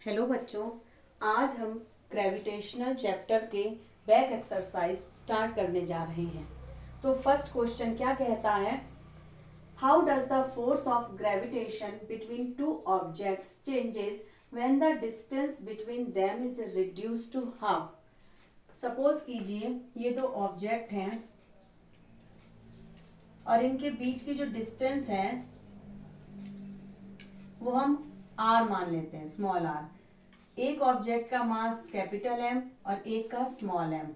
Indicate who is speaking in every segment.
Speaker 1: Hello बच्चों, आज हम ग्रेविटेशनल चैप्टर के बैक एक्सरसाइज स्टार्ट करने जा रहे हैं। तो फर्स्ट क्वेश्चन क्या कहता है, how does the force of gravitation between two objects changes when the distance between them is reduced to half. Suppose कीजिए ये दो ऑब्जेक्ट हैं और इनके बीच की जो डिस्टेंस है वो हम आर मान लेते हैं, स्मॉल आर। एक ऑब्जेक्ट का मास कैपिटल एम और एक का स्मॉल एम।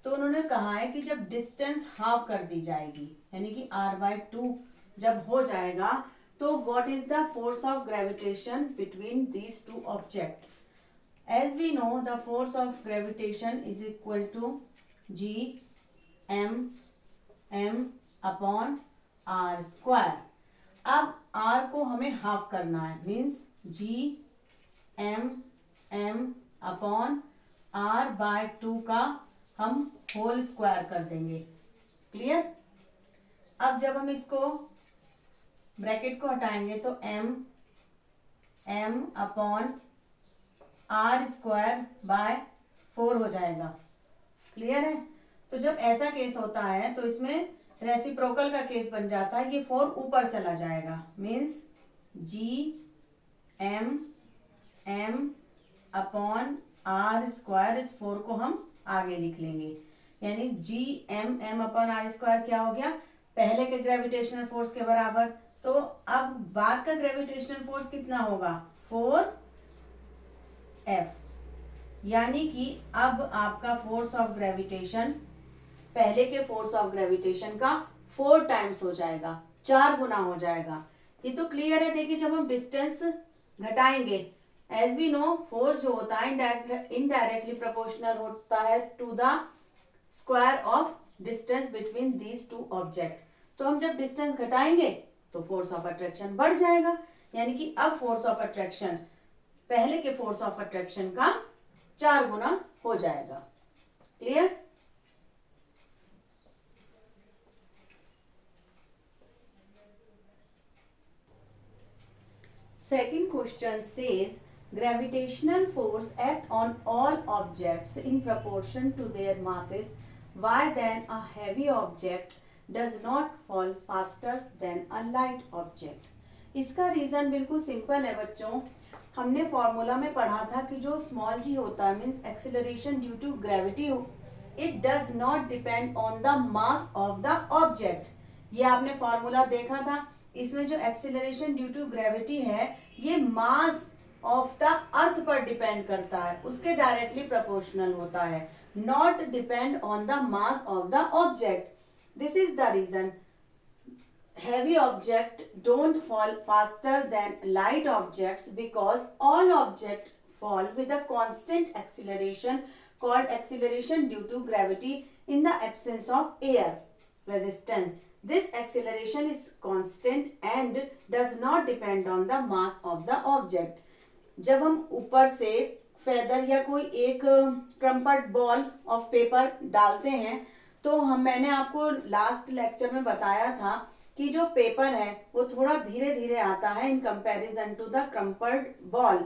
Speaker 1: तो उन्होंने कहा है कि जब डिस्टेंस हाफ कर दी जाएगी यानी कि r/2 जब हो जाएगा तो what is the force of gravitation between these two object. As we know the force of gravitation is equal to Gm upon R square. अब r को हमें हाफ करना है, मीन्स Gm अपॉन r/2 का हम होल स्क्वायर कर देंगे। Clear. अब जब हम इसको ब्रैकेट को हटाएंगे तो m upon r square by 4 हो जाएगा। क्लियर है। तो जब ऐसा केस होता है तो इसमें रेसिप्रोकल का केस बन जाता है, ये 4 ऊपर चला जाएगा, means Gm upon R square. इस 4 को हम आगे लिख लेंगे, यानी Gm अपॉन आर स्क्वायर क्या हो गया, पहले के ग्रेविटेशनल फोर्स के बराबर। तो अब बाद का ग्रेविटेशनल फोर्स कितना होगा, 4F। यानी कि अब आपका फोर्स ऑफ ग्रेविटेशन पहले के फोर्स ऑफ ग्रेविटेशन का 4 टाइम्स हो जाएगा, 4 गुना हो जाएगा। ये तो क्लियर है। देखिए जब हम डिस्टेंस घटाएंगे, एज वी नो फोर्स जो होता है इनडायरेक्टली प्रोपोर्शनल होता है to the square of distance between these two object. तो हम जब डिस्टेंस घटाएंगे तो फोर्स ऑफ अट्रैक्शन बढ़ जाएगा, यानी कि अब फोर्स ऑफ अट्रैक्शन पहले के फोर्स ऑफ अट्रैक्शन का 4 गुना हो जाएगा। Clear. Second question says gravitational force act on all objects in proportion to their masses. Why then a heavy object does not fall faster than a light object? इसका reason बिल्कुल simple है बच्चों। हमने formula में पढ़ा था कि जो स्मॉल जी होता है means acceleration due to gravity, it does not depend on the mass of the object. ये आपने फॉर्मूला देखा था। इसमें जो एक्सीलरेशन ड्यू टू ग्रेविटी है ये मास ऑफ द अर्थ पर डिपेंड करता है, उसके डायरेक्टली प्रोपोर्शनल होता है, not depend on the mass of the object. This is the reason heavy object don't fall faster than light objects because all objects fall with a constant acceleration called acceleration due to gravity in the absence of air resistance. This acceleration is constant and does not depend on the mass of the object. जब हम ऊपर से feather या कोई एक क्रम्पर्ड ball of paper डालते हैं तो मैंने आपको लास्ट लेक्चर में बताया था कि जो पेपर है वो थोड़ा धीरे धीरे आता है in comparison to the crumpled ball.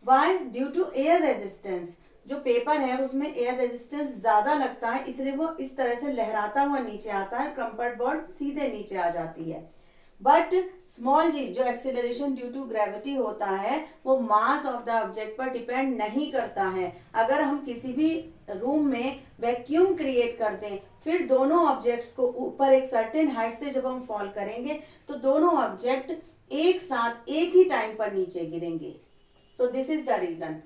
Speaker 1: Why? Due to air resistance. जो पेपर है उसमें एयर रेजिस्टेंस ज्यादा लगता है, इसलिए वो इस तरह से लहराता हुआ नीचे आता है, क्रम्पर्ड बॉल सीधे नीचे आ जाती है। बट स्मॉल जी जो एक्सीलरेशन ड्यू टू ग्रेविटी होता है वो मास ऑफ द ऑब्जेक्ट पर डिपेंड नहीं करता है। अगर हम किसी भी रूम में वैक्यूम क्रिएट कर दें फिर दोनों ऑब्जेक्ट्स को ऊपर एक सर्टेन हाइट से जब हम फॉल करेंगे तो दोनों ऑब्जेक्ट एक साथ एक ही टाइम पर नीचे गिरेंगे। So this is the reason.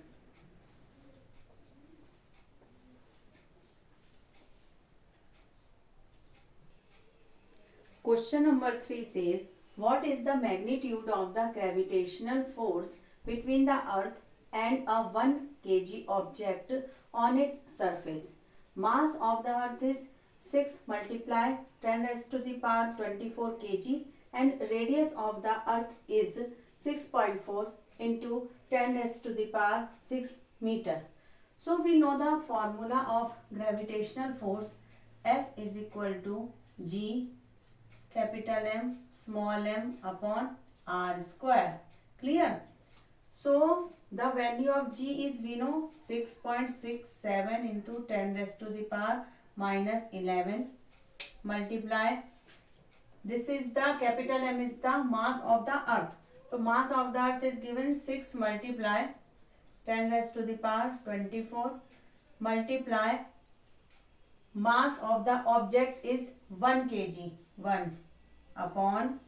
Speaker 1: Question number 3 says, what is the magnitude of the gravitational force between the earth and a 1 kg object on its surface? Mass of the earth is 6 multiply 10 raised to the power 24 kg and radius of the earth is 6.4 into 10 raised to the power 6 meter. So we know the formula of gravitational force. F is equal to G capital M small m upon r square. Clear. So The value of g is, we know, 6.67 into 10 raised to the power minus 11 multiply, this is the capital M is the mass of the earth. So mass of the earth is given 6 multiply 10 raised to the power 24 multiply mass of the object is 1 kg, 1 upon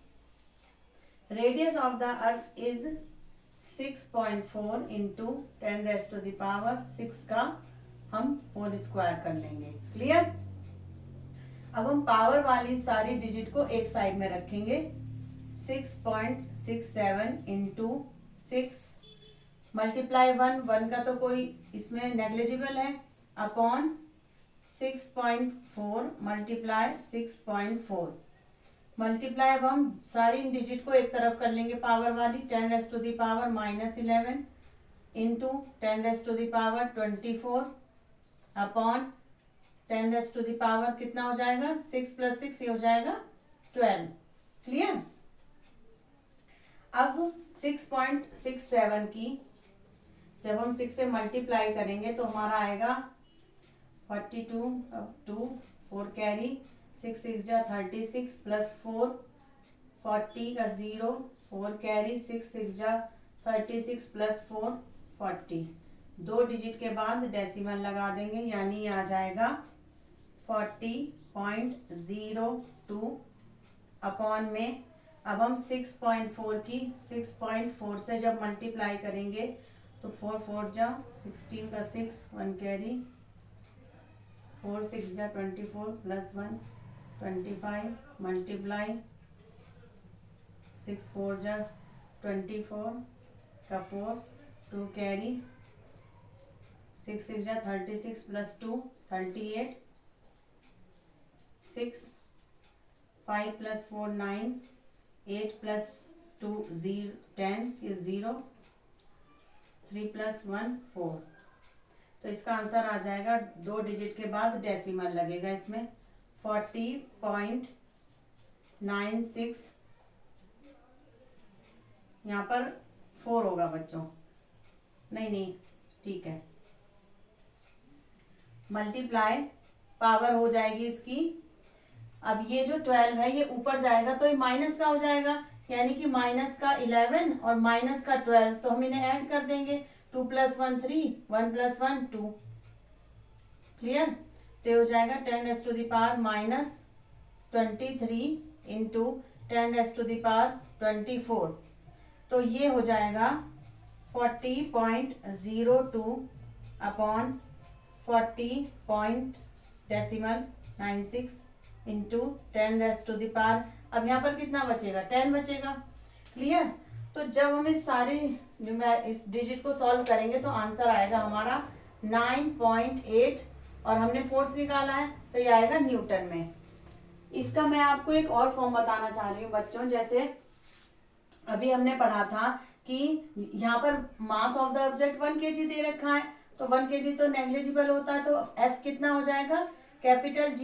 Speaker 1: radius of the earth is 6.4 into 10 raised to the power 6 का हम whole square कर लेंगे. Clear. अब हम power वाली सारी digit को एक साइड में रखेंगे. 6.67 इंटू 6 मल्टीप्लाई 1 का तो कोई इसमें नेग्लिजिबल है अपॉन 6.4 मल्टीप्लाई 6.4 मल्टीप्लाई. अब हम सारी इन डिजिट को एक तरफ कर लेंगे पावर वाली. 10 raise to the power minus 11 into 10 raise to the power 24 upon 10 raise to the power कितना हो जाएगा 6 + 6 ये हो जाएगा 12. क्लियर. अब 6.67 की जब हम 6 से मल्टीप्लाई करेंगे तो हमारा आएगा 42 2 4 कैरी 6 6 जा 36 प्लस 4 40 का 0 4 कैरी 6 6 जा 36 प्लस 4 40. 2 डिजिट के बाद डेसिमल लगा देंगे यानी ये आ जाएगा 40.02 अपॉन में. अब हम 6.4 की 6.4 से जब मल्टीप्लाई करेंगे तो 4 4 जा 16 का 6 1 कैरी 4 6 जा 24 प्लस 1 25 मल्टीप्लाई 6 4 जा 24 का 4 2 कैरी 6 6 जा 36 plus 2 38 6 5 plus 4 9 8 plus 2 0 10 is 0 3 plus 1 4. तो इसका आंसर आ जाएगा 2 डिजिट के बाद डेसिमल लगेगा इसमें 40.96. यहाँ पर 4 होगा बच्चों. नहीं ठीक है. मल्टीप्लाई पावर हो जाएगी इसकी. अब ये जो 12 है ये ऊपर जाएगा तो ये माइनस का हो जाएगा यानी कि माइनस का 11 और माइनस का 12 तो हम इन्हें ऐड कर देंगे. 2 + 1 3 1 + 1 2. क्लियर. तो हो जाएगा 10 raise to the power minus 23 into 10 raise to the power 24. तो ये हो जाएगा 40.02 upon 40.96 into 10 raise to the power. अब यहाँ पर कितना बचेगा 10 बचेगा. क्लियर. तो जब हम इस सारी इस डिजिट को सॉल्व करेंगे तो आंसर आएगा हमारा 9.8 और हमने फोर्स निकाला है तो ये आएगा न्यूटन में. इसका मैं आपको एक और फॉर्म बताना चाह रही हूँ बच्चों. जैसे अभी हमने पढ़ा था कि यहाँ पर मास ऑफ द ऑब्जेक्ट 1 kg दे रखा है तो 1 kg तो नेग्लिजिबल होता है तो F कितना हो जाएगा capital G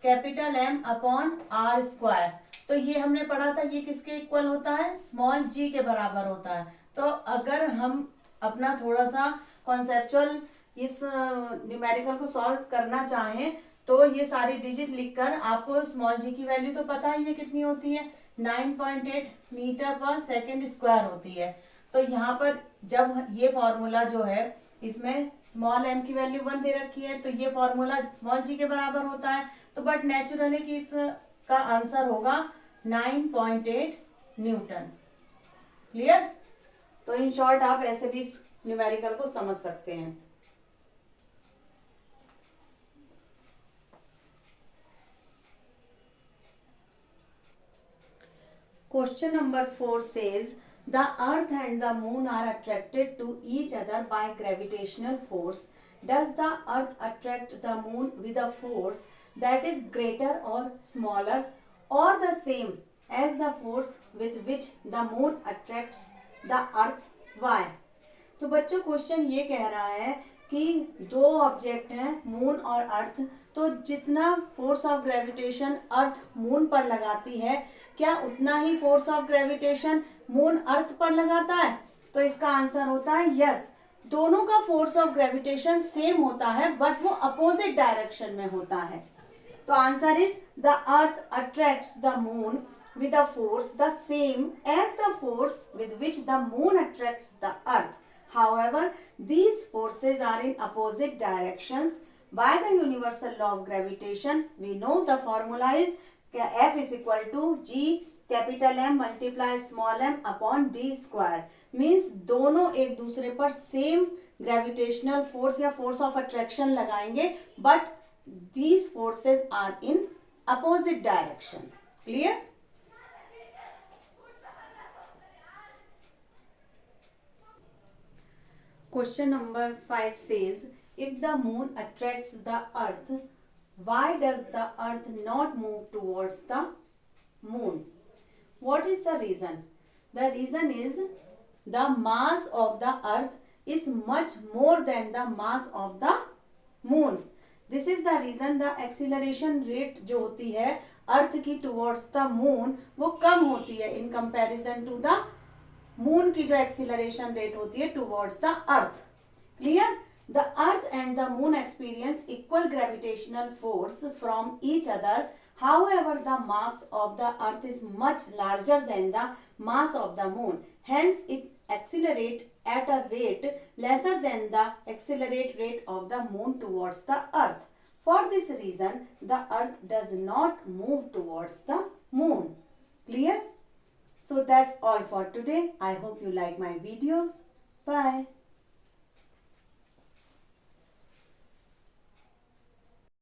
Speaker 1: capital M upon R square. तो ये हमने पढ़ा था ये किसके इक्वल होता है स्मॉल g के बराबर होता है. तो अगर हम अपना थोड़ा सा कॉन्सेप्चुअल इस न्यूमेरिकल को सॉल्व करना चाहें तो ये सारी डिजिट लिखकर आपको स्मॉल g की वैल्यू तो पता है ये कितनी होती है 9.8 मीटर पर सेकेंड स्क्वायर होती है. तो यहाँ पर जब ये फॉर्मूला जो है इसमें स्मॉल m की वैल्यू 1 दे रखी है तो ये फॉर्मूला स्मॉल g के बराबर होता है. तो बट नेचुरली कि इसका आंसर होगा 9.8 न्यूटन. क्लियर. तो इन शॉर्ट आप ऐसे भी इस न्यूमेरिकल को समझ सकते हैं. Question number 4 says the earth and the moon are attracted to each other by gravitational force. Does the earth attract the moon with a force that is greater or smaller or the same as the force with which the moon attracts the earth? Why? तो बच्चों question ये कह रहा है कि 2 object हैं moon और earth. तो जितना force of gravitation earth moon पर लगाती है क्या उतना ही force of gravitation moon earth पर लगाता है. तो इसका आंसर होता है यस, दोनों का फोर्स ऑफ ग्रेविटेशन सेम होता है बट वो अपोजिट डायरेक्शन में होता है। तो answer is the earth attracts the moon with a force the same as the force with which the moon attracts the earth. However, these forces are in opposite directions. By the universal law of gravitation, we know the formula is F is equal to G capital M multiply small m upon D square. Means दोनों एक दूसरे पर same gravitational force या force of attraction लगाएंगे but these forces are in opposite direction. Clear? Question number 5 says, if the moon attracts the earth, why does the earth not move towards the moon? What is the reason? The reason is the mass of the earth is much more than the mass of the moon. This is the reason the acceleration rate जो होती है अर्थ की towards the moon वो कम होती है in comparison to the moon की जो acceleration rate होती है towards the earth. Clear? The earth and the moon experience equal gravitational force from each other. However, the mass of the earth is much larger than the mass of the moon. Hence, it accelerates at a rate lesser than the accelerate rate of the moon towards the earth. For this reason, the earth does not move towards the moon. Clear? So that's all for today. I hope you like my videos. Bye.